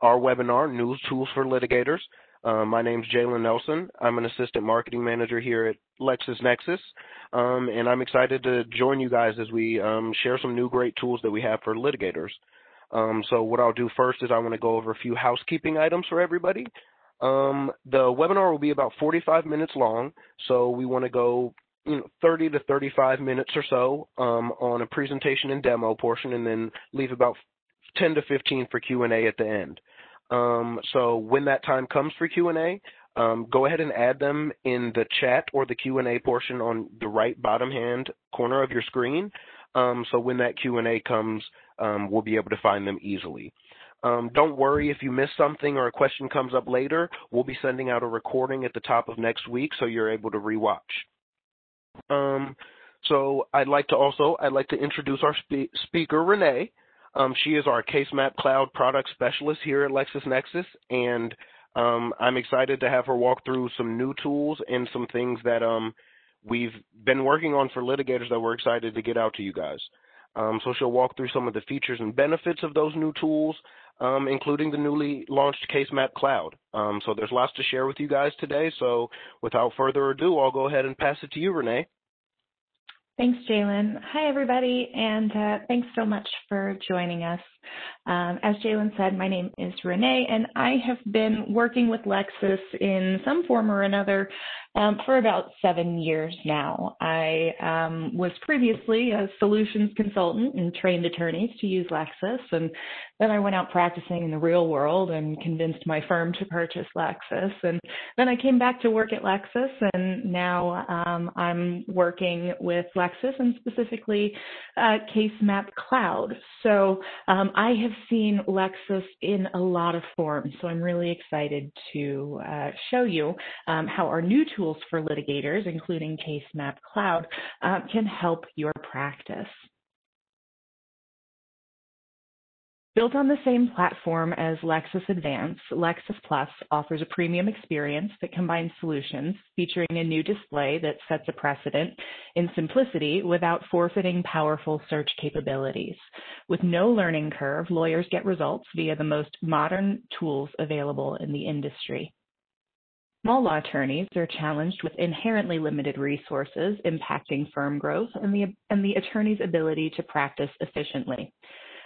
our webinar, New Tools for Litigators. My name's Jalen Nelson. I'm an assistant marketing manager here at LexisNexis, and I'm excited to join you guys as we share some new great tools that we have for litigators. So what I'll do first is I want to go over a few housekeeping items for everybody. The webinar will be about 45 minutes long, so we want to go 30 to 35 minutes or so on a presentation and demo portion, and then leave about 10 to 15 for Q&A at the end. So when that time comes for Q&A, go ahead and add them in the chat or the Q&A portion on the right bottom hand corner of your screen. So when that Q&A comes, we'll be able to find them easily. Don't worry if you miss something or a question comes up later. We'll be sending out a recording at the top of next week so you're able to rewatch. So I'd like to introduce our speaker, Renee. She is our CaseMap Cloud product specialist here at LexisNexis, and I'm excited to have her walk through some new tools and some things that we've been working on for litigators that we're excited to get out to you guys. So she'll walk through some of the features and benefits of those new tools, including the newly launched CaseMap Cloud. So there's lots to share with you guys today, so without further ado, I'll go ahead and pass it to you, Renee. Thanks, Jalen. Hi, everybody, and thanks so much for joining us. As Jalen said, my name is Renee, and I have been working with Lexis in some form or another for about 7 years now. I was previously a solutions consultant and trained attorneys to use Lexis, and then I went out practicing in the real world and convinced my firm to purchase Lexis. And then I came back to work at Lexis, and now I'm working with Lexis and specifically CaseMap Cloud. So I have seen Lexis in a lot of forms, so I'm really excited to show you how our new tools for litigators, including CaseMap Cloud, can help your practice. Built on the same platform as Lexis Advance, Lexis Plus offers a premium experience that combines solutions featuring a new display that sets a precedent in simplicity without forfeiting powerful search capabilities. With no learning curve, lawyers get results via the most modern tools available in the industry. Small law attorneys are challenged with inherently limited resources impacting firm growth and the attorney's ability to practice efficiently.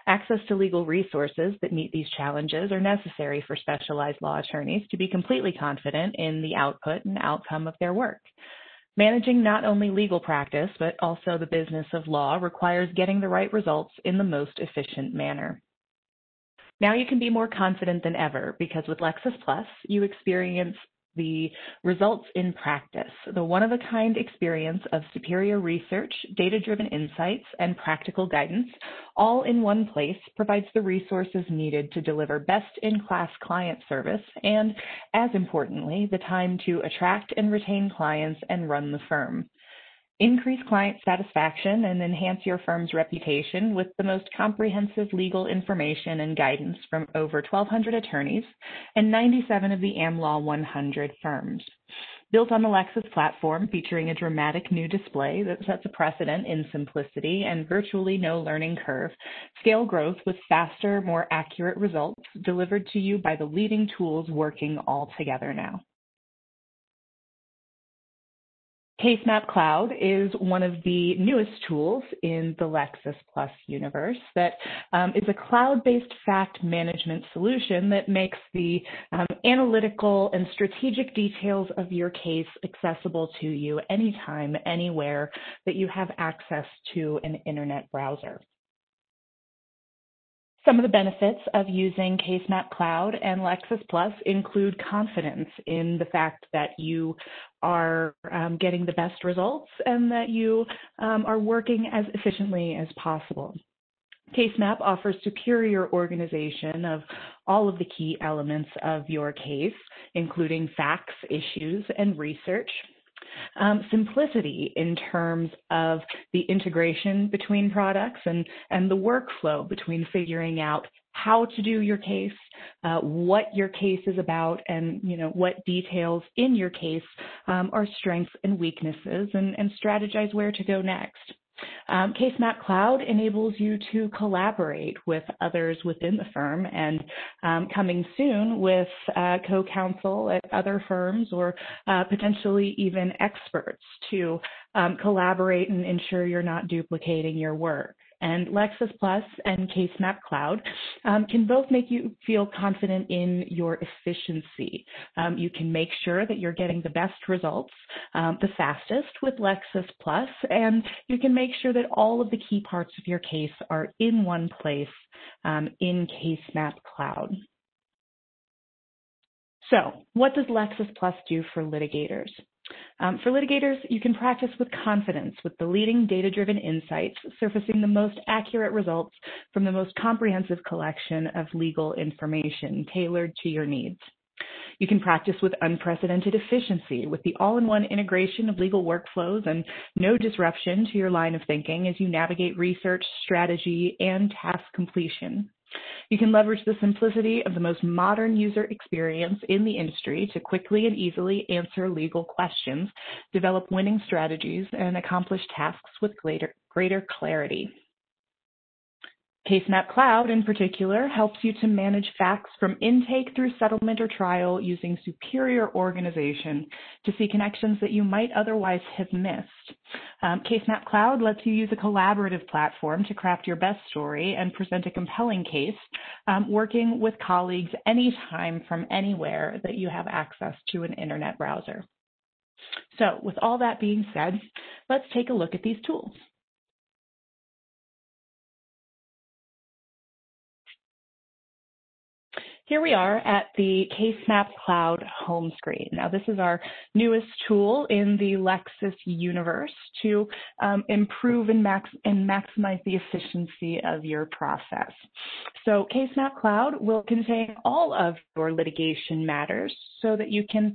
Access to legal resources that meet these challenges are necessary for specialized law attorneys to be completely confident in the output and outcome of their work. Managing not only legal practice, but also the business of law requires getting the right results in the most efficient manner. Now you can be more confident than ever because with Lexis Plus, you experience the results in practice, the one-of-a-kind experience of superior research, data-driven insights, and practical guidance, all in one place, provides the resources needed to deliver best-in-class client service and, as importantly, the time to attract and retain clients and run the firm. Increase client satisfaction and enhance your firm's reputation with the most comprehensive legal information and guidance from over 1,200 attorneys and 97 of the AmLaw 100 firms. Built on the Lexis platform, featuring a dramatic new display that sets a precedent in simplicity and virtually no learning curve, scale growth with faster, more accurate results delivered to you by the leading tools working all together now. CaseMap Cloud is one of the newest tools in the Lexis Plus universe that is a cloud-based fact management solution that makes the analytical and strategic details of your case accessible to you anytime, anywhere that you have access to an internet browser. Some of the benefits of using CaseMap Cloud and Lexis Plus include confidence in the fact that you are getting the best results and that you are working as efficiently as possible. CaseMap offers superior organization of all of the key elements of your case, including facts, issues, and research. Simplicity in terms of the integration between products and the workflow between figuring out how to do your case, what your case is about, and what details in your case are strengths and weaknesses, and strategize where to go next. CaseMap Cloud enables you to collaborate with others within the firm, and coming soon with co-counsel at other firms or potentially even experts to collaborate and ensure you're not duplicating your work. And Lexis Plus and CaseMap Cloud can both make you feel confident in your efficiency. You can make sure that you're getting the best results the fastest with Lexis Plus, and you can make sure that all of the key parts of your case are in one place in CaseMap Cloud. So what does Lexis Plus do for litigators? For litigators, you can practice with confidence with the leading data-driven insights, surfacing the most accurate results from the most comprehensive collection of legal information tailored to your needs. You can practice with unprecedented efficiency with the all-in-one integration of legal workflows and no disruption to your line of thinking as you navigate research, strategy, and task completion. You can leverage the simplicity of the most modern user experience in the industry to quickly and easily answer legal questions, develop winning strategies, and accomplish tasks with greater clarity. CaseMap Cloud, in particular, helps you to manage facts from intake through settlement or trial using superior organization to see connections that you might otherwise have missed. CaseMap Cloud lets you use a collaborative platform to craft your best story and present a compelling case, working with colleagues anytime from anywhere that you have access to an internet browser. So with all that being said, let's take a look at these tools. Here we are at the CaseMap Cloud home screen. Now, this is our newest tool in the Lexis universe to improve and maximize the efficiency of your process. So CaseMap Cloud will contain all of your litigation matters so that you can,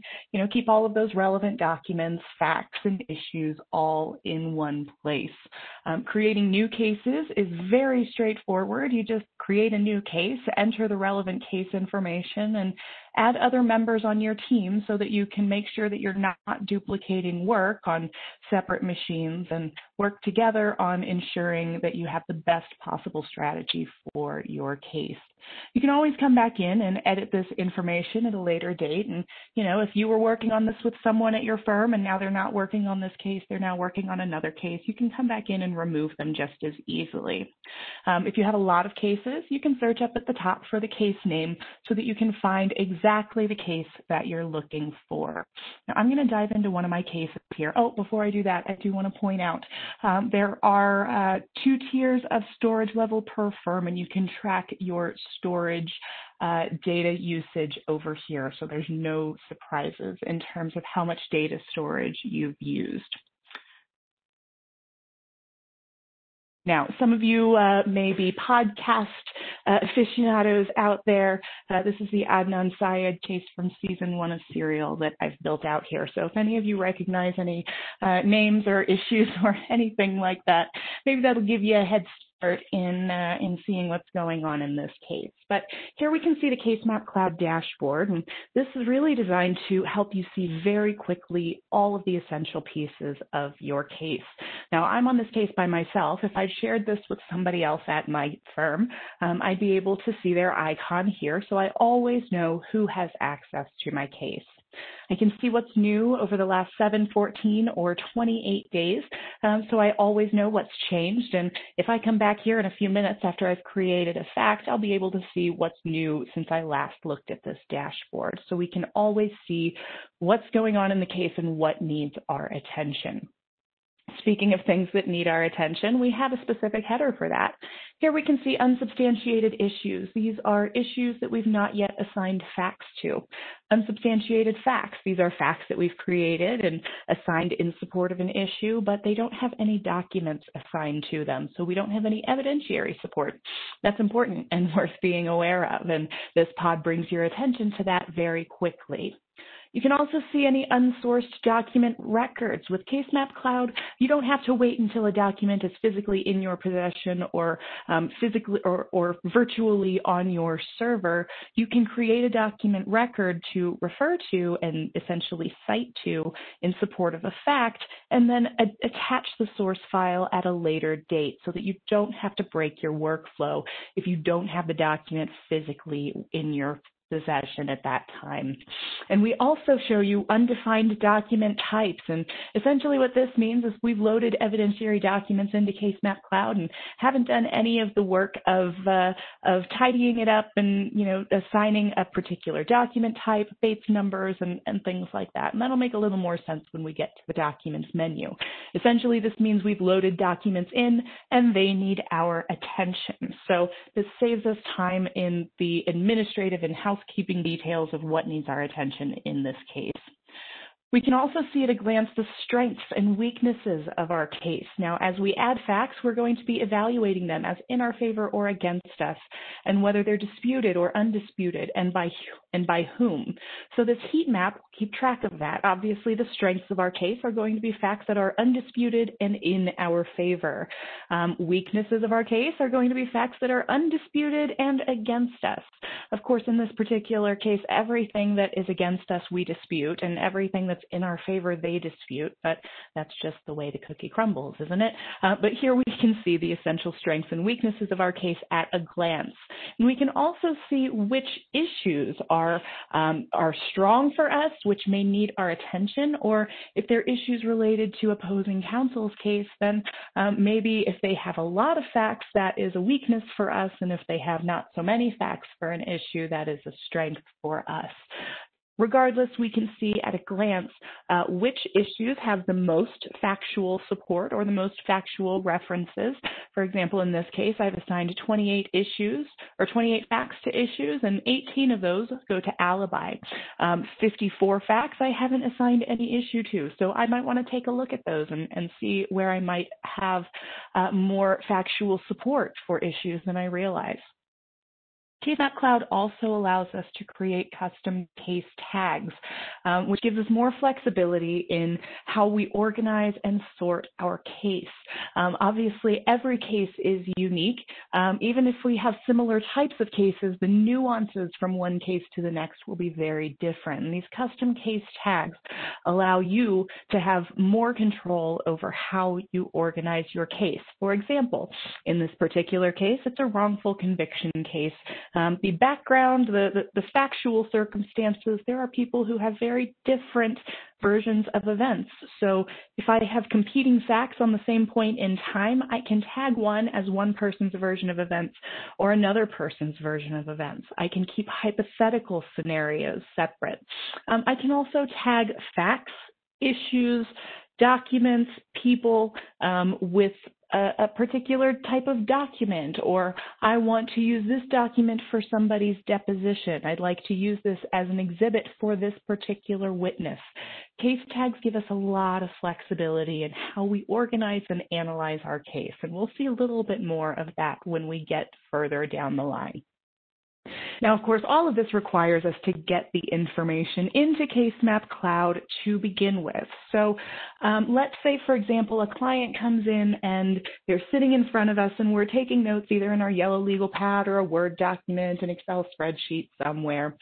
keep all of those relevant documents, facts, and issues all in one place. Creating new cases is very straightforward. You just create a new case, enter the relevant case information, and add other members on your team so that you can make sure that you're not duplicating work on separate machines and work together on ensuring that you have the best possible strategy for your case. You can always come back in and edit this information at a later date. And, if you were working on this with someone at your firm and now they're not working on this case, they're now working on another case, you can come back in and remove them just as easily. If you have a lot of cases, you can search up at the top for the case name so that you can find exactly the case that you're looking for. Now, I'm going to dive into one of my cases here. Oh, before I do that, I do want to point out there are 2 tiers of storage level per firm, and you can track your storage data usage over here, so there's no surprises in terms of how much data storage you've used. Now, some of you may be podcast aficionados out there. This is the Adnan Syed case from season 1 of Serial that I've built out here. So if any of you recognize any names or issues or anything like that, maybe that'll give you a head start in seeing what's going on in this case. But here we can see the CaseMap Cloud dashboard, and this is really designed to help you see very quickly all of the essential pieces of your case. Now, I'm on this case by myself. If I'd shared this with somebody else at my firm, I'd be able to see their icon here, so I always know who has access to my case. I can see what's new over the last 7, 14, or 28 days, so I always know what's changed. And if I come back here in a few minutes after I've created a fact, I'll be able to see what's new since I last looked at this dashboard. So we can always see what's going on in the case and what needs our attention. Speaking of things that need our attention, we have a specific header for that. Here we can see unsubstantiated issues. These are issues that we've not yet assigned facts to. Unsubstantiated facts. These are facts that we've created and assigned in support of an issue, but they don't have any documents assigned to them, so we don't have any evidentiary support. That's important and worth being aware of, and this pod brings your attention to that very quickly. You can also see any unsourced document records. With CaseMap Cloud, you don't have to wait until a document is physically in your possession or physically or virtually on your server. You can create a document record to refer to and essentially cite to in support of a fact, and then attach the source file at a later date so that you don't have to break your workflow if you don't have the document physically in your possession at that time. And we also show you undefined document types. And essentially what this means is we've loaded evidentiary documents into CaseMap Cloud and haven't done any of the work of tidying it up and, assigning a particular document type, Bates numbers, and things like that. And that'll make a little more sense when we get to the documents menu. Essentially, this means we've loaded documents in and they need our attention. So this saves us time in the administrative and housekeeping details of what needs our attention in this case. We can also see at a glance the strengths and weaknesses of our case. Now, as we add facts, we're going to be evaluating them as in our favor or against us, and whether they're disputed or undisputed, and by whom. So this heat map will keep track of that. Obviously, the strengths of our case are going to be facts that are undisputed and in our favor. Weaknesses of our case are going to be facts that are undisputed and against us. Of course, in this particular case, everything that is against us we dispute, and everything that's in our favor they dispute, but that's just the way the cookie crumbles, isn't it? But here we can see the essential strengths and weaknesses of our case at a glance. And we can also see which issues are strong for us, which may need our attention, or if they're issues related to opposing counsel's case, then maybe if they have a lot of facts, that is a weakness for us, and if they have not so many facts for an issue, that is a strength for us. Regardless, we can see at a glance which issues have the most factual support or the most factual references. For example, in this case, I've assigned 28 issues or 28 facts to issues, and 18 of those go to alibi. 54 facts I haven't assigned any issue to, so I might want to take a look at those and see where I might have more factual support for issues than I realize. CaseMap Cloud also allows us to create custom case tags, which gives us more flexibility in how we organize and sort our case. Obviously, every case is unique. Even if we have similar types of cases, the nuances from one case to the next will be very different. And these custom case tags allow you to have more control over how you organize your case. For example, in this particular case, it's a wrongful conviction case. The background, the factual circumstances, there are people who have very different versions of events. So if I have competing facts on the same point in time, I can tag one as one person's version of events or another person's version of events. I can keep hypothetical scenarios separate. I can also tag facts, issues, documents, people with a particular type of document, or I want to use this document for somebody's deposition. I'd like to use this as an exhibit for this particular witness. Case tags give us a lot of flexibility in how we organize and analyze our case, and we'll see a little bit more of that when we get further down the line. Now, of course, all of this requires us to get the information into CaseMap Cloud to begin with. So let's say, for example, a client comes in and they're sitting in front of us and we're taking notes either in our yellow legal pad or a Word document, an Excel spreadsheet somewhere.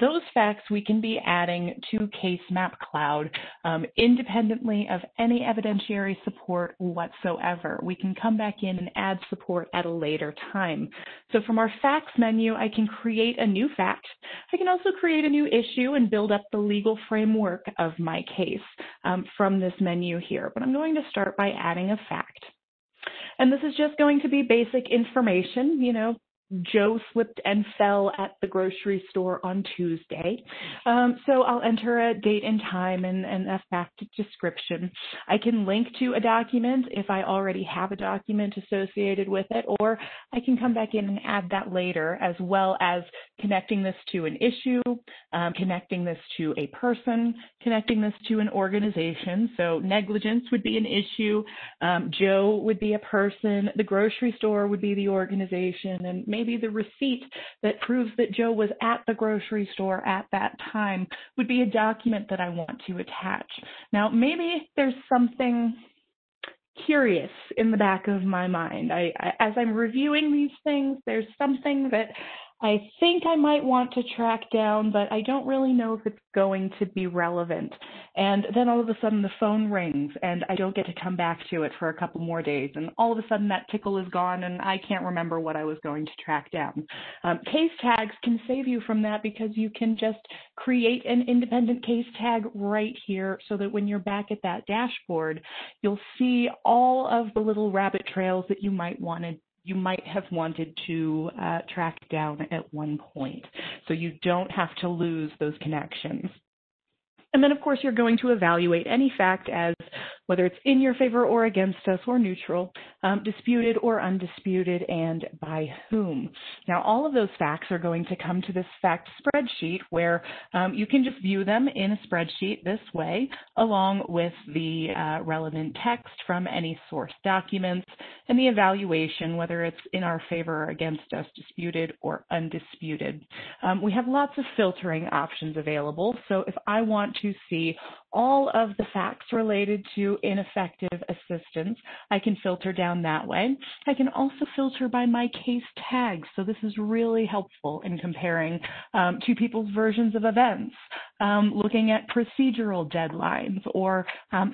Those facts we can be adding to CaseMap Cloud independently of any evidentiary support whatsoever. We can come back in and add support at a later time. So from our facts menu, I can create a new fact. I can also create a new issue and build up the legal framework of my case from this menu here. But I'm going to start by adding a fact. And this is just going to be basic information, Joe slipped and fell at the grocery store on Tuesday. So I'll enter a date and time and a fact description. I can link to a document if I already have a document associated with it, or I can come back in and add that later, as well as connecting this to an issue, connecting this to a person, connecting this to an organization. So negligence would be an issue, Joe would be a person, the grocery store would be the organization, and maybe the receipt that proves that Joe was at the grocery store at that time would be a document that I want to attach. Now, maybe there's something curious in the back of my mind. As I'm reviewing these things, there's something that I think I might want to track down, but I don't really know if it's going to be relevant. And then all of a sudden the phone rings and I don't get to come back to it for a couple more days. And all of a sudden that tickle is gone and I can't remember what I was going to track down. Case tags can save you from that because you can just create an independent case tag right here so that when you're back at that dashboard, you'll see all of the little rabbit trails that you might have wanted to track down at one point. So you don't have to lose those connections. And then, of course, you're going to evaluate any fact as whether it's in your favor or against us or neutral, disputed or undisputed, and by whom. Now, all of those facts are going to come to this fact spreadsheet where you can just view them in a spreadsheet this way, along with the relevant text from any source documents and the evaluation, whether it's in our favor or against us, disputed or undisputed. We have lots of filtering options available. So if I want to see all of the facts related to ineffective assistance, I can filter down that way. I can also filter by my case tags. So this is really helpful in comparing two people's versions of events, looking at procedural deadlines or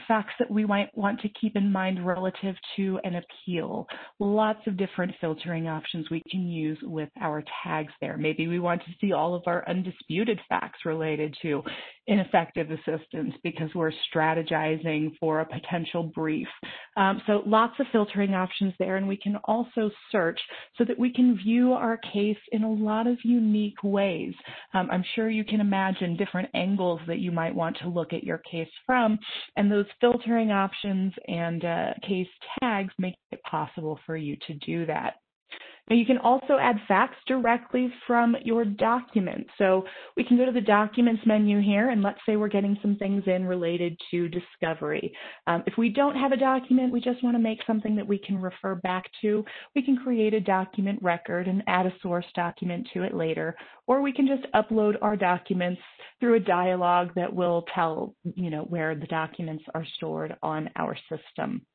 facts that we might want to keep in mind relative to an appeal. Lots of different filtering options we can use with our tags there. Maybe we want to see all of our undisputed facts related to ineffective assistance because we're strategizing for a potential brief. So lots of filtering options there, and we can also search so that we can view our case in a lot of unique ways. I'm sure you can imagine different angles that you might want to look at your case from, and those filtering options and case tags make it possible for you to do that. Now, you can also add facts directly from your document. So we can go to the Documents menu here, and let's say we're getting some things in related to discovery. If we don't have a document, we just want to make something that we can refer back to, we can create a document record and add a source document to it later, or we can just upload our documents through a dialog that will tell, where the documents are stored on our system.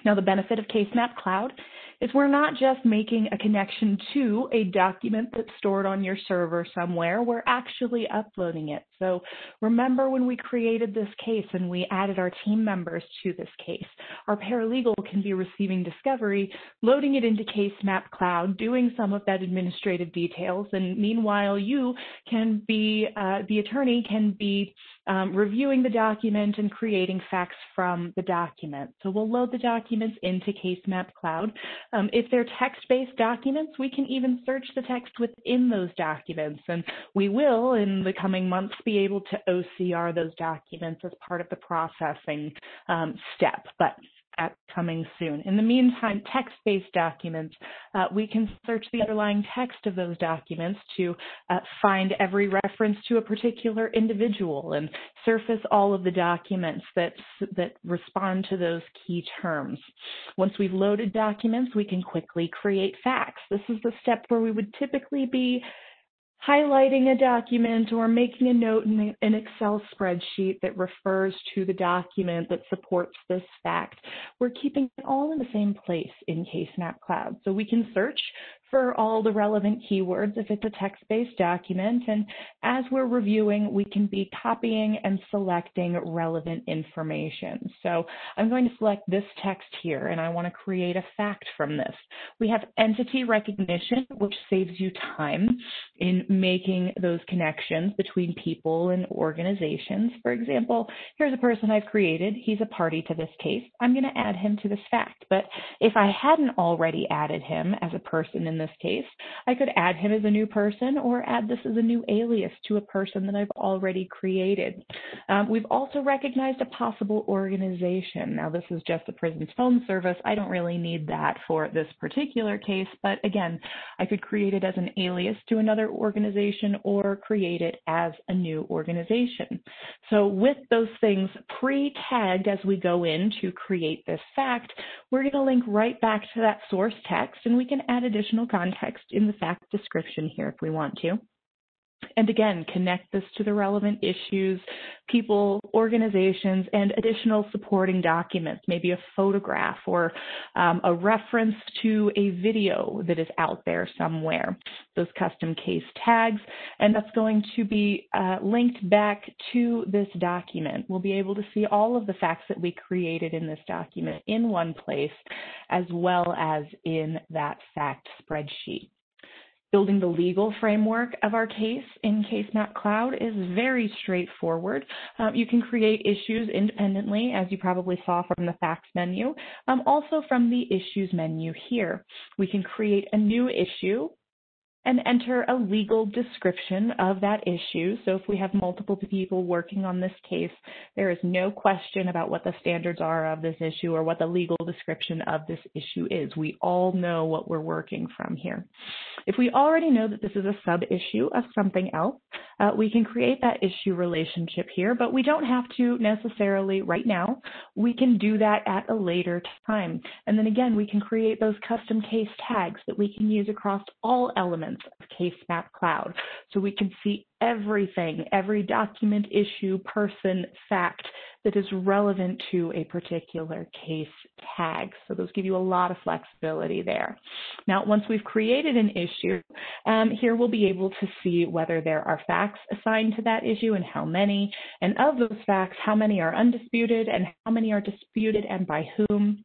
Now, the benefit of CaseMap Cloud is we're not just making a connection to a document that's stored on your server somewhere, we're actually uploading it. So remember when we created this case and we added our team members to this case, our paralegal can be receiving discovery, loading it into CaseMap Cloud, doing some of that administrative details, and meanwhile you can be, the attorney can be reviewing the document and creating facts from the document. So we'll load the documents into CaseMap Cloud. If they're text-based documents, we can even search the text within those documents, and we will, in the coming months, be able to OCR those documents as part of the processing step, but that's coming soon. In the meantime, text-based documents, we can search the underlying text of those documents to find every reference to a particular individual and surface all of the documents that respond to those key terms. Once we've loaded documents, we can quickly create facts. This is the step where we would typically be highlighting a document or making a note in an Excel spreadsheet that refers to the document that supports this fact. We're keeping it all in the same place in CaseMap Cloud. So we can search for all the relevant keywords if it's a text-based document, and as we're reviewing, we can be copying and selecting relevant information. So I'm going to select this text here, and I want to create a fact from this. We have entity recognition, which saves you time in making those connections between people and organizations. For example, here's a person I've created. He's a party to this case. I'm going to add him to this fact, but if I hadn't already added him as a person in this case. I could add him as a new person or add this as a new alias to a person that I've already created. We've also recognized a possible organization. Now, this is just the prison's phone service. I don't really need that for this particular case, but again, I could create it as an alias to another organization or create it as a new organization. So with those things pre-tagged as we go in to create this fact, we're going to link right back to that source text, and we can add additional context in the fact description here if we want to. And again, connect this to the relevant issues, people, organizations, and additional supporting documents, maybe a photograph or a reference to a video that is out there somewhere, those custom case tags, and that's going to be linked back to this document. We'll be able to see all of the facts that we created in this document in one place, as well as in that fact spreadsheet. Building the legal framework of our case in CaseMap Cloud is very straightforward. You can create issues independently, as you probably saw from the facts menu, also from the issues menu here. We can create a new issue and enter a legal description of that issue. So if we have multiple people working on this case, there is no question about what the standards are of this issue or what the legal description of this issue is. We all know what we're working from here. If we already know that this is a sub-issue of something else, we can create that issue relationship here, but we don't have to necessarily right now. We can do that at a later time. And then again, we can create those custom case tags that we can use across all elements of CaseMap Cloud. So we can see everything, every document, issue, person, fact that is relevant to a particular case tag. So those give you a lot of flexibility there. Now, once we've created an issue, here we'll be able to see whether there are facts assigned to that issue and how many, and of those facts, how many are undisputed and how many are disputed and by whom.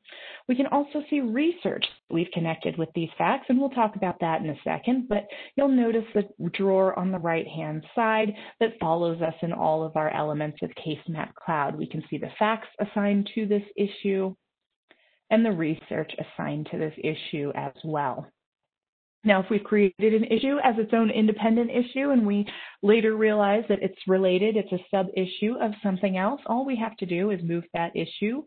We can also see research we've connected with these facts, and we'll talk about that in a second, but you'll notice the drawer on the right-hand side that follows us in all of our elements of CaseMap Cloud. We can see the facts assigned to this issue and the research assigned to this issue as well. Now, if we've created an issue as its own independent issue and we later realize that it's related, it's a sub-issue of something else, all we have to do is move that issue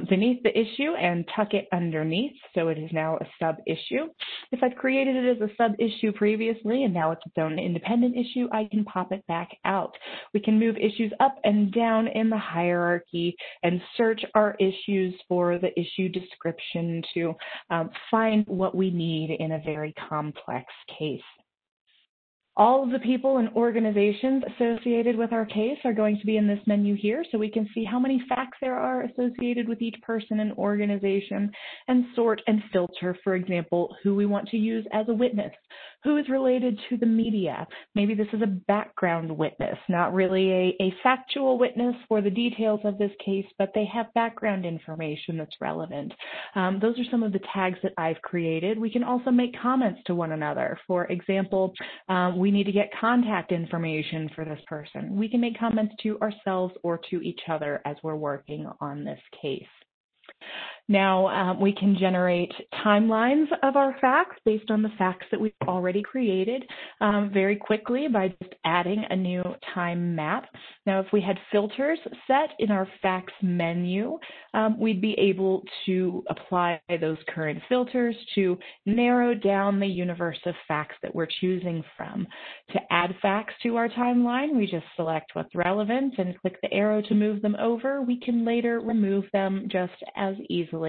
beneath the issue and tuck it underneath, so it is now a sub-issue. If I've created it as a sub-issue previously and now it's its own independent issue, I can pop it back out. We can move issues up and down in the hierarchy and search our issues for the issue description to find what we need in a very complex case. All of the people and organizations associated with our case are going to be in this menu here, so we can see how many facts there are associated with each person and organization and sort and filter, for example, who we want to use as a witness, who is related to the media. Maybe this is a background witness, not really a factual witness for the details of this case, but they have background information that's relevant. Those are some of the tags that I've created. We can also make comments to one another. For example, we need to get contact information for this person. We can make comments to ourselves or to each other as we're working on this case. Now, we can generate timelines of our facts based on the facts that we've already created very quickly by just adding a new time map. Now, if we had filters set in our facts menu, we'd be able to apply those current filters to narrow down the universe of facts that we're choosing from. To add facts to our timeline, we just select what's relevant and click the arrow to move them over. We can later remove them just as easily.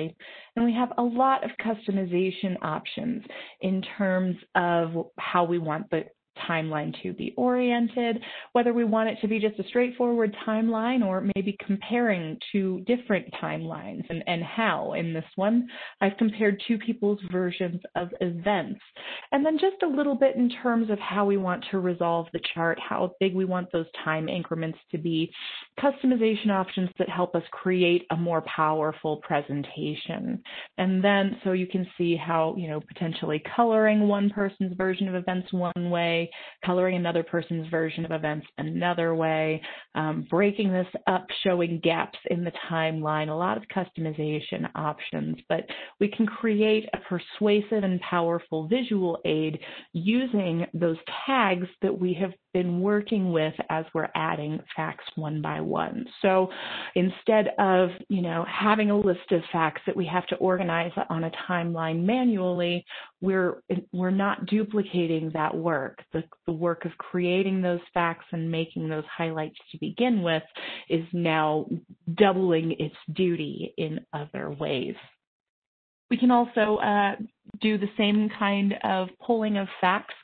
And we have a lot of customization options in terms of how we want the timeline to be oriented, whether we want it to be just a straightforward timeline or maybe comparing two different timelines and how. In this one, I've compared two people's versions of events. And then just a little bit in terms of how we want to resolve the chart, how big we want those time increments to be, customization options that help us create a more powerful presentation. And then so you can see how, potentially coloring one person's version of events one way, way, coloring another person's version of events another way, breaking this up, showing gaps in the timeline, a lot of customization options, but we can create a persuasive and powerful visual aid using those tags that we have been working with as we're adding facts one by one. So instead of, having a list of facts that we have to organize on a timeline manually, we're not duplicating that work. The work of creating those facts and making those highlights to begin with is now doubling its duty in other ways. We can also do the same kind of pulling of facts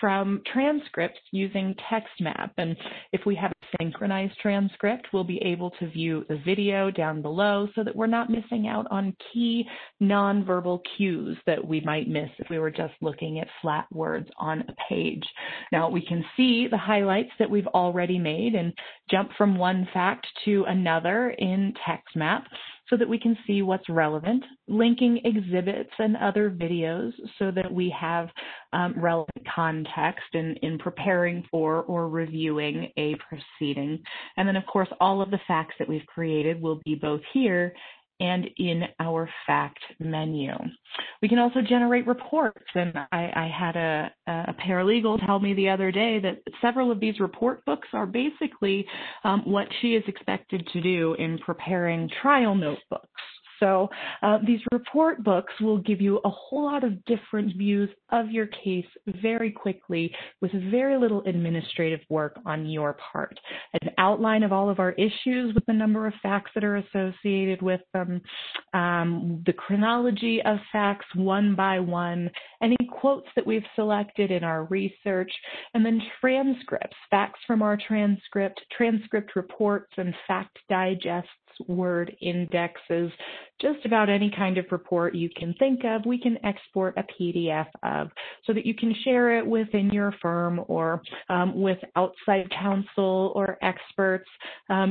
from transcripts using CaseMap. And if we have a synchronized transcript, we'll be able to view the video down below so that we're not missing out on key nonverbal cues that we might miss if we were just looking at flat words on a page. Now, we can see the highlights that we've already made and jump from one fact to another in CaseMap so that we can see what's relevant, linking exhibits and other videos so that we have relevant context in preparing for or reviewing a proceeding. And then, of course, all of the facts that we've created will be both here and in our fact menu. We can also generate reports, and I had a paralegal tell me the other day that several of these report books are basically what she is expected to do in preparing trial notebooks. So these report books will give you a whole lot of different views of your case very quickly with very little administrative work on your part. An outline of all of our issues with the number of facts that are associated with them, the chronology of facts one by one, any quotes that we've selected in our research, and then transcripts, facts from our transcript reports and fact digests, word indexes, just about any kind of report you can think of, we can export a PDF of so that you can share it within your firm or with outside counsel or experts,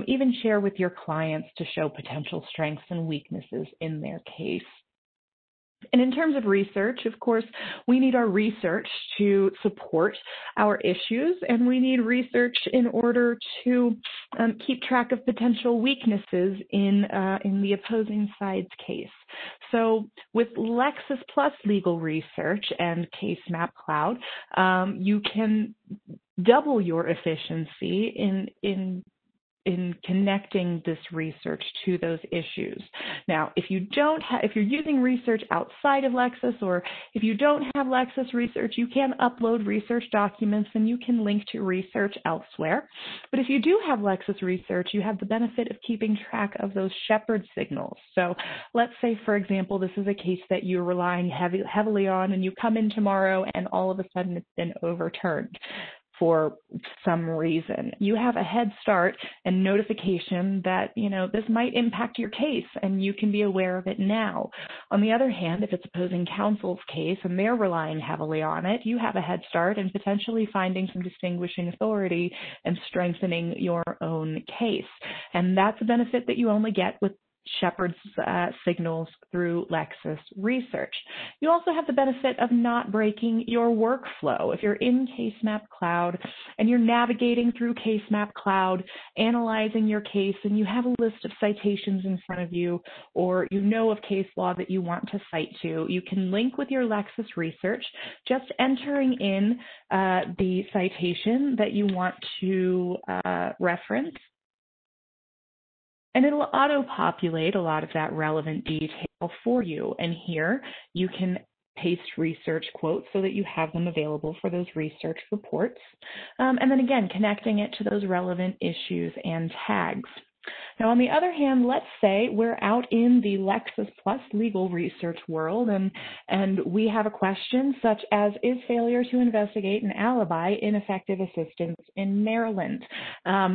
even share with your clients to show potential strengths and weaknesses in their case. And in terms of research, of course, we need our research to support our issues, and we need research in order to keep track of potential weaknesses in the opposing side's case. So with Lexis Plus Legal Research and CaseMap Cloud, you can double your efficiency in connecting this research to those issues. Now, if you're using research outside of Lexis, or if you don't have Lexis research, you can upload research documents and you can link to research elsewhere. But if you do have Lexis research, you have the benefit of keeping track of those shepherd signals. So let's say, for example, this is a case that you're relying heavily on, and you come in tomorrow and all of a sudden it's been overturned for some reason. You have a head start and notification that, this might impact your case, and you can be aware of it now. On the other hand, if it's opposing counsel's case and they're relying heavily on it, you have a head start in potentially finding some distinguishing authority and strengthening your own case. And that's a benefit that you only get with Shepherd's signals through Lexis research. You also have the benefit of not breaking your workflow. If you're in CaseMap Cloud and you're navigating through CaseMap Cloud, analyzing your case, and you have a list of citations in front of you, or you know of case law that you want to cite to, you can link with your Lexis research, just entering in the citation that you want to reference. And it'll auto-populate a lot of that relevant detail for you. And here you can paste research quotes so that you have them available for those research reports. And then again, connecting it to those relevant issues and tags. Now, on the other hand, let's say we're out in the Lexis Plus legal research world and we have a question such as, is failure to investigate an alibi ineffective assistance in Maryland?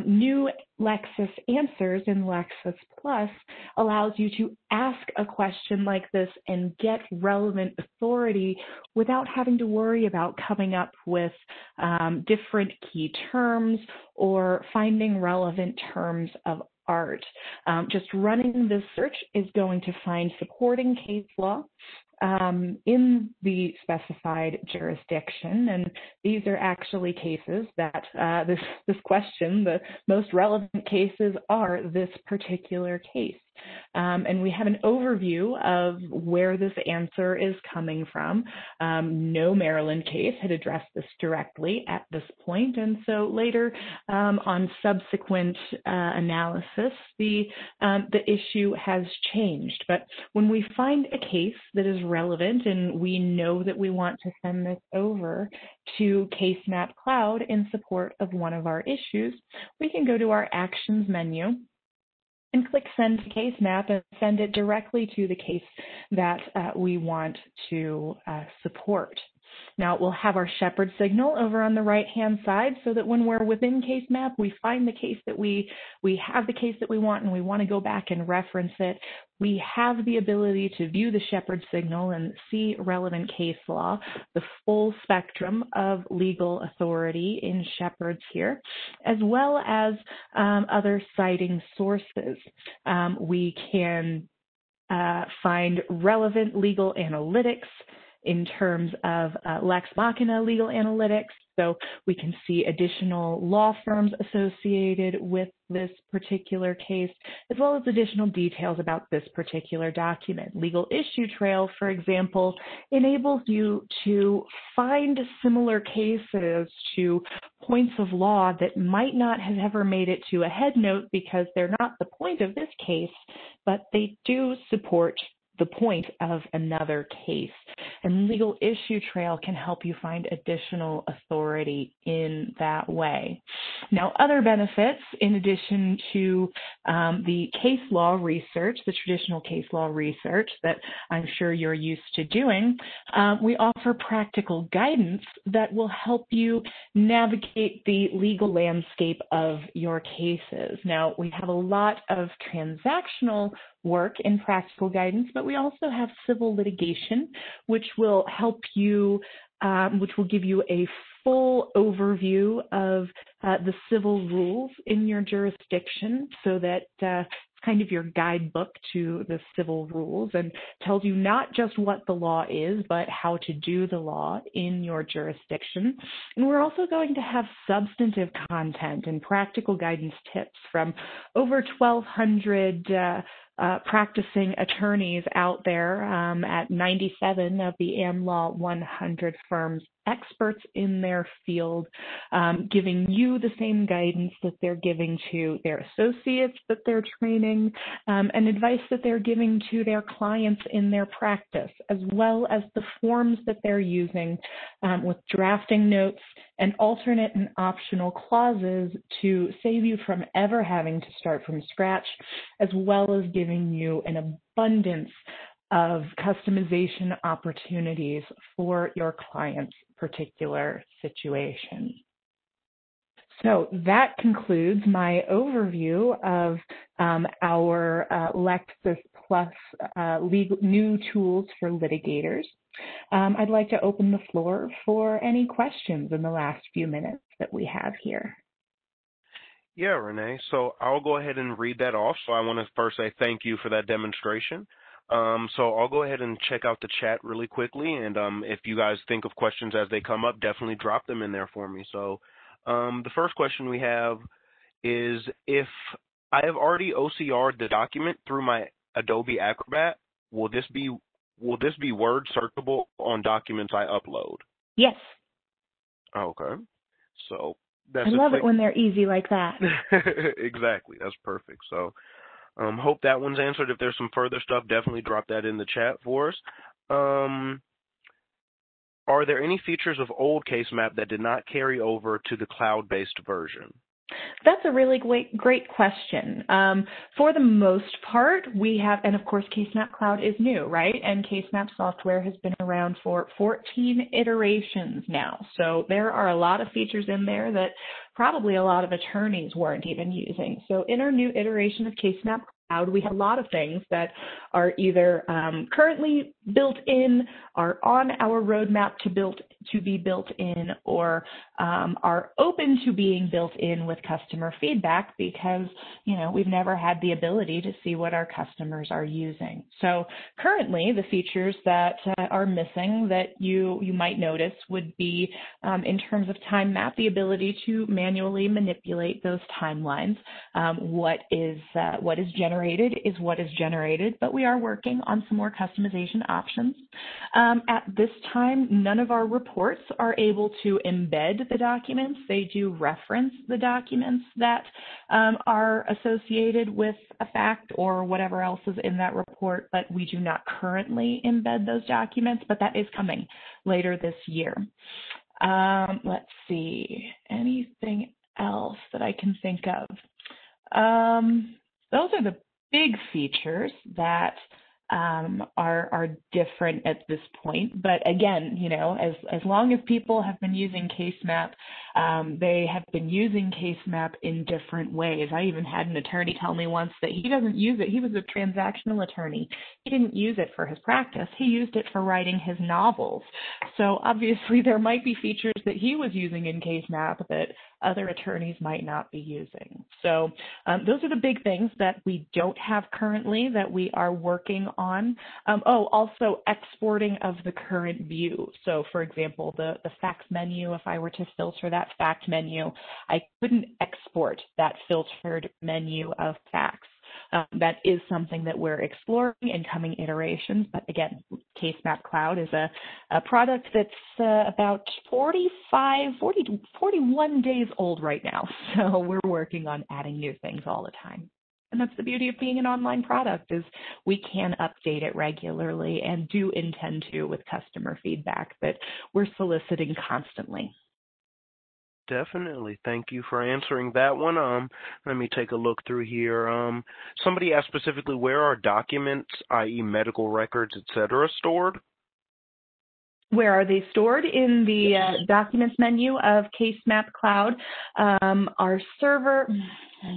New Lexis Answers in Lexis Plus allows you to ask a question like this and get relevant authority without having to worry about coming up with different key terms or finding relevant terms of art. Just running this search is going to find supporting case law in the specified jurisdiction. And these are actually cases that this question, the most relevant cases are this particular case. And we have an overview of where this answer is coming from. No Maryland case had addressed this directly at this point, and so later on subsequent analysis, the issue has changed. But when we find a case that is relevant and we know that we want to send this over to CaseMap Cloud in support of one of our issues, we can go to our Actions menu and click Send to CaseMap and send it directly to the case that we want to support. Now, we'll have our shepherd signal over on the right-hand side so that when we're within CaseMap, we find the case that we have the case that we want and we want to go back and reference it. We have the ability to view the shepherd signal and see relevant case law, the full spectrum of legal authority in shepherds here, as well as other citing sources. We can find relevant legal analytics in terms of Lex Machina legal analytics. So we can see additional law firms associated with this particular case, as well as additional details about this particular document. Legal Issue Trail, for example, enables you to find similar cases to points of law that might not have ever made it to a headnote because they're not the point of this case, but they do support the point of another case. And Legal Issue Trail can help you find additional authority in that way. Now, other benefits, in addition to the case law research, the traditional case law research that I'm sure you're used to doing, we offer practical guidance that will help you navigate the legal landscape of your cases. Now, we have a lot of transactional work in practical guidance, but we also have civil litigation, which will help you, which will give you a full overview of the civil rules in your jurisdiction so that it's kind of your guidebook to the civil rules and tells you not just what the law is, but how to do the law in your jurisdiction. And we're also going to have substantive content and practical guidance tips from over 1,200 practicing attorneys out there at 97 of the AmLaw 100 firms, experts in their field, giving you the same guidance that they're giving to their associates that they're training, and advice that they're giving to their clients in their practice, as well as the forms that they're using with drafting notes and alternate and optional clauses to save you from ever having to start from scratch, as well as giving you an abundance of customization opportunities for your client's particular situation. So that concludes my overview of our Lexis Plus new tools for litigators. I'd like to open the floor for any questions in the last few minutes that we have here. Yeah, Renee. So I'll go ahead and read that off. So I want to first say thank you for that demonstration. So I'll go ahead and check out the chat really quickly. And if you guys think of questions as they come up, definitely drop them in there for me. So the first question we have is, if I have already OCR'd the document through my Adobe Acrobat, will this be Word searchable on documents I upload? Yes. Okay. So that's I love it when they're easy like that. Exactly. That's perfect. So hope that one's answered. If there's some further stuff, definitely drop that in the chat for us. Are there any features of old CaseMap that did not carry over to the cloud-based version? That's a really great question. For the most part, we have, and of course, CaseMap Cloud is new, right? And CaseMap software has been around for 14 iterations now. So there are a lot of features in there that probably a lot of attorneys weren't even using. So in our new iteration of CaseMap Cloud, we have a lot of things that are either currently built in, are on our roadmap to be built in, or are open to being built in with customer feedback, because we've never had the ability to see what our customers are using. So currently, the features that are missing that you might notice would be, in terms of time map, the ability to manually manipulate those timelines. What is generated is what is generated, but we are working on some more customization options. At this time, none of our reports are able to embed the documents. They do reference the documents that are associated with a fact or whatever else is in that report, but we do not currently embed those documents, but that is coming later this year. Let's see, anything else that I can think of? Those are the big features that are different at this point. But again, as long as people have been using CaseMap, they have been using CaseMap in different ways. I even had an attorney tell me once that he doesn't use it. He was a transactional attorney. He didn't use it for his practice. He used it for writing his novels. So obviously there might be features that he was using in CaseMap that other attorneys might not be using. So those are the big things that we don't have currently that we are working on. Also exporting of the current view. So for example, the facts menu, if I were to filter that fact menu, I couldn't export that filtered menu of facts. That is something that we're exploring in coming iterations. But again, CaseMap Cloud is a product that's about 41 days old right now. So we're working on adding new things all the time. And that's the beauty of being an online product, is we can update it regularly and do intend to with customer feedback that we're soliciting constantly. Definitely. Thank you for answering that one. Let me take a look through here. Somebody asked specifically, where are documents, i.e. medical records, etc., stored? Where are they stored? In the documents menu of CaseMap Cloud. Our server,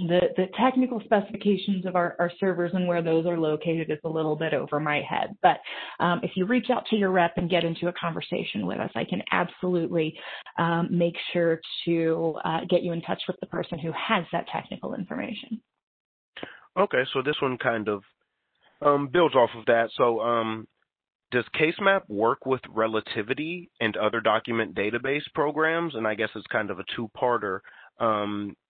the technical specifications of our servers and where those are located is a little bit over my head. But if you reach out to your rep and get into a conversation with us, I can absolutely make sure to get you in touch with the person who has that technical information. Okay, so this one kind of builds off of that. So does CaseMap work with Relativity and other document database programs? And I guess it's kind of a two-parter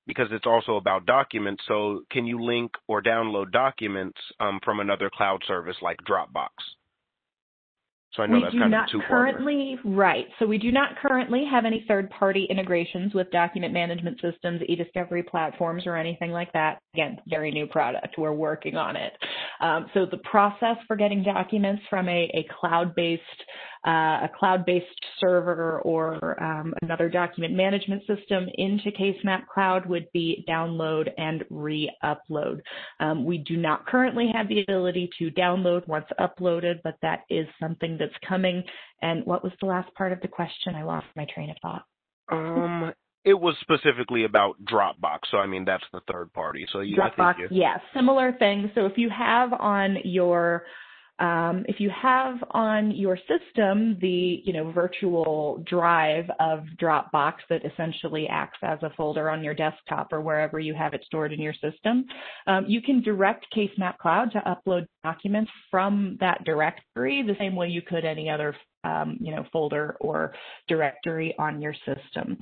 because it's also about documents. So can you link or download documents from another cloud service like Dropbox? So I know that's kind of a two-parter. Right. So we do not currently have any third-party integrations with document management systems, e-discovery platforms, or anything like that. Again, very new product. We're working on it. So the process for getting documents from a cloud-based server or another document management system into CaseMap Cloud would be download and re-upload. We do not currently have the ability to download once uploaded, but that is something that's coming. And what was the last part of the question? I lost my train of thought. It was specifically about Dropbox. So, I mean, that's the third party. So Dropbox, yes, similar thing. So if you have on your system the virtual drive of Dropbox that essentially acts as a folder on your desktop or wherever you have it stored in your system, you can direct CaseMap Cloud to upload documents from that directory the same way you could any other folder or directory on your system.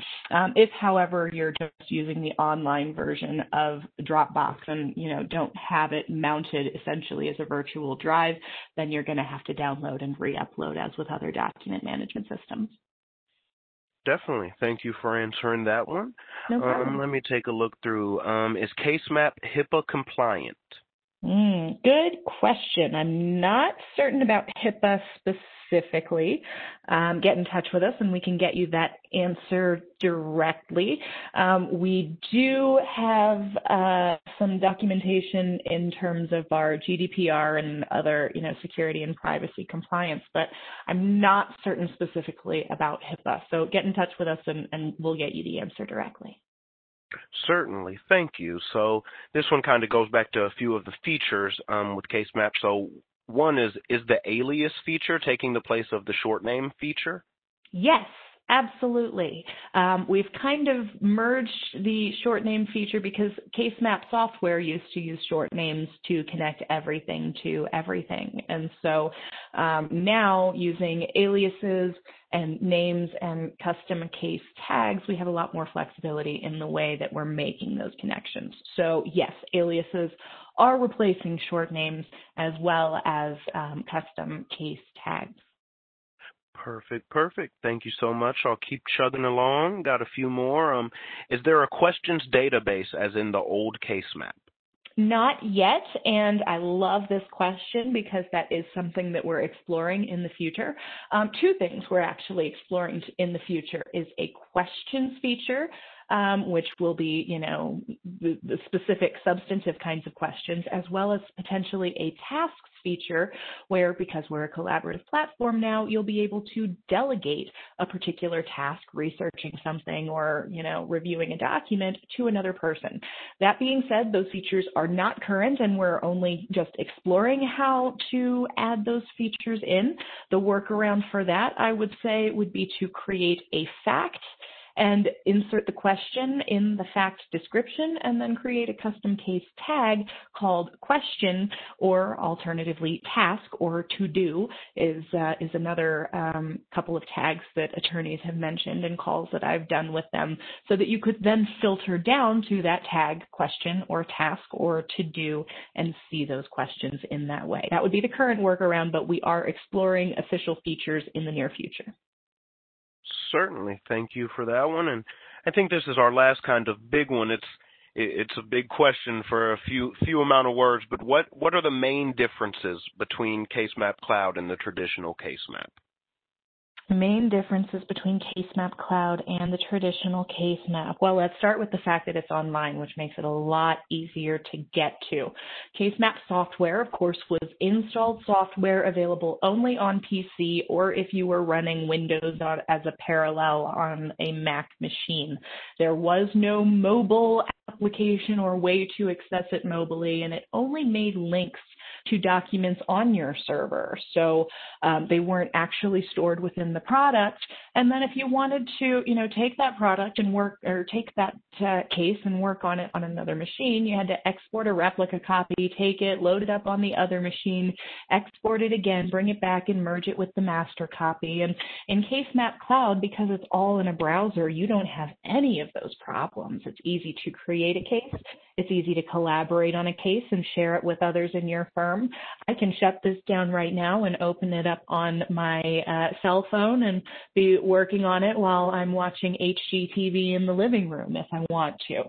If, however, you're just using the online version of Dropbox and don't have it mounted essentially as a virtual drive, then you're going to have to download and re-upload as with other document management systems. Definitely. Thank you for answering that one. No problem. Let me take a look through. Is CaseMap Hipaa compliant? Good question. I'm not certain about HIPAA specifically. Get in touch with us and we can get you that answer directly. We do have some documentation in terms of our GDPR and other, security and privacy compliance, but I'm not certain specifically about HIPAA. So get in touch with us and we'll get you the answer directly. Certainly. Thank you. So this one kind of goes back to a few of the features with CaseMap. So One is the Alias feature taking the place of the short name feature? Yes, absolutely. We've kind of merged the short name feature because CaseMap software used to use short names to connect everything to everything. And so now using aliases and names and custom case tags, we have a lot more flexibility in the way that we're making those connections. So yes, aliases are replacing short names as well as custom case tags. Perfect. Thank you so much. I'll keep chugging along. Got a few more. Is there a questions database as in the old CaseMap? Not yet, and I love this question because that is something that we're exploring in the future. Two things we're actually exploring in the future is a questions feature, which will be, the specific substantive kinds of questions, as well as potentially a tasks feature where, because we're a collaborative platform now, you'll be able to delegate a particular task, researching something or, reviewing a document to another person. That being said, those features are not current and we're only just exploring how to add those features in. The workaround for that, I would say, would be to create a fact and insert the question in the fact description, and then create a custom case tag called question, or alternatively task or to do is another couple of tags that attorneys have mentioned and calls that I've done with them, so that you could then filter down to that tag question or task or to do and see those questions in that way. That would be the current workaround, but we are exploring official features in the near future. Certainly. Thank you for that one. And I think this is our last kind of big one. It's a big question for a few amount of words, but what are the main differences between CaseMap Cloud and the traditional CaseMap? The main differences between CaseMap Cloud and the traditional CaseMap. Well, let's start with the fact that it's online, which makes it a lot easier to get to. CaseMap software, of course, was installed software available only on PC, or if you were running Windows as a parallel on a Mac machine. There was no mobile application or way to access it mobily, and it only made links to documents on your server. So they weren't actually stored within the product. And then if you wanted to, take that product and work, or take that case and work on it on another machine, you had to export a replica copy, take it, load it up on the other machine, export it again, bring it back and merge it with the master copy. And in CaseMap Cloud, because it's all in a browser, you don't have any of those problems. It's easy to create a case. It's easy to collaborate on a case and share it with others in your firm. I can shut this down right now and open it up on my cell phone and be working on it while I'm watching HGTV in the living room if I want to.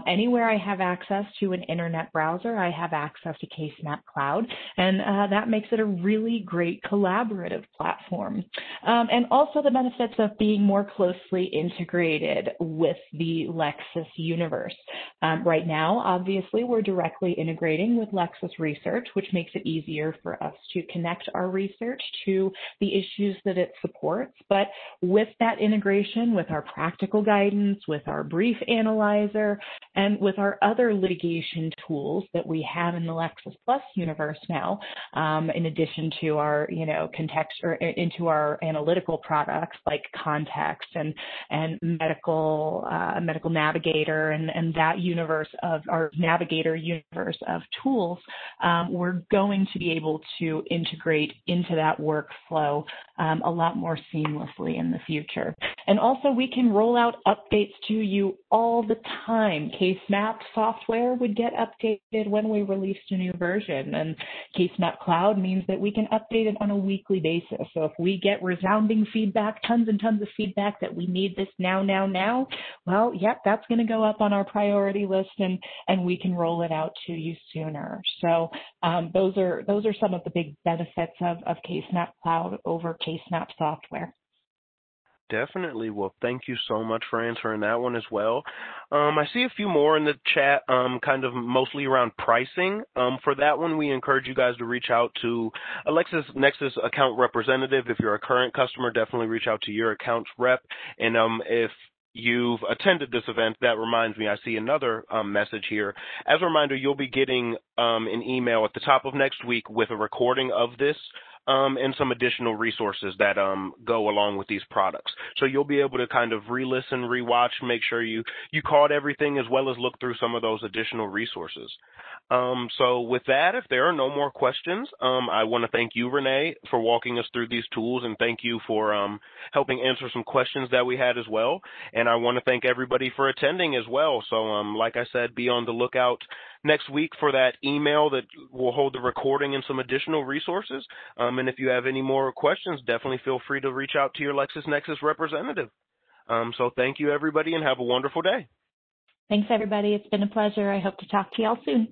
Anywhere I have access to an internet browser, I have access to CaseMap Cloud, and that makes it a really great collaborative platform. And also the benefits of being more closely integrated with the Lexis universe. Right now, obviously, we're directly integrating with Lexis Research, which makes it easier for us to connect our research to the issues that it supports. But with that integration, with our practical guidance, with our brief analyzer, and with our other litigation tools that we have in the Lexis Plus universe now, in addition to our, into our analytical products like Context and medical navigator and that universe of our navigator universe of tools, we're going to be able to integrate into that workflow a lot more seamlessly in the future. And also we can roll out updates to you all the time. CaseMap software would get updated when we released a new version, and CaseMap Cloud means that we can update it on a weekly basis. So if we get resounding feedback, tons and tons of feedback that we need this now, well, yep, that's going to go up on our priority list, and we can roll it out to you sooner. So those are some of the big benefits of CaseMap Cloud over CaseMap software. Definitely. Well, thank you so much for answering that one as well. I see a few more in the chat, kind of mostly around pricing. For that one, we encourage you guys to reach out to a LexisNexis account representative. If you're a current customer, definitely reach out to your accounts rep. And if you've attended this event, that reminds me, I see another message here. As a reminder, you'll be getting an email at the top of next week with a recording of this and some additional resources that go along with these products. So you'll be able to kind of re-listen, rewatch, make sure you caught everything, as well as look through some of those additional resources. So with that, if there are no more questions, I want to thank you, Renee, for walking us through these tools, and thank you for helping answer some questions that we had as well. And I want to thank everybody for attending as well. So like I said, be on the lookout next week for that email that will hold the recording and some additional resources. And if you have any more questions, definitely feel free to reach out to your LexisNexis representative. So thank you, everybody, and have a wonderful day. Thanks, everybody. It's been a pleasure. I hope to talk to you all soon.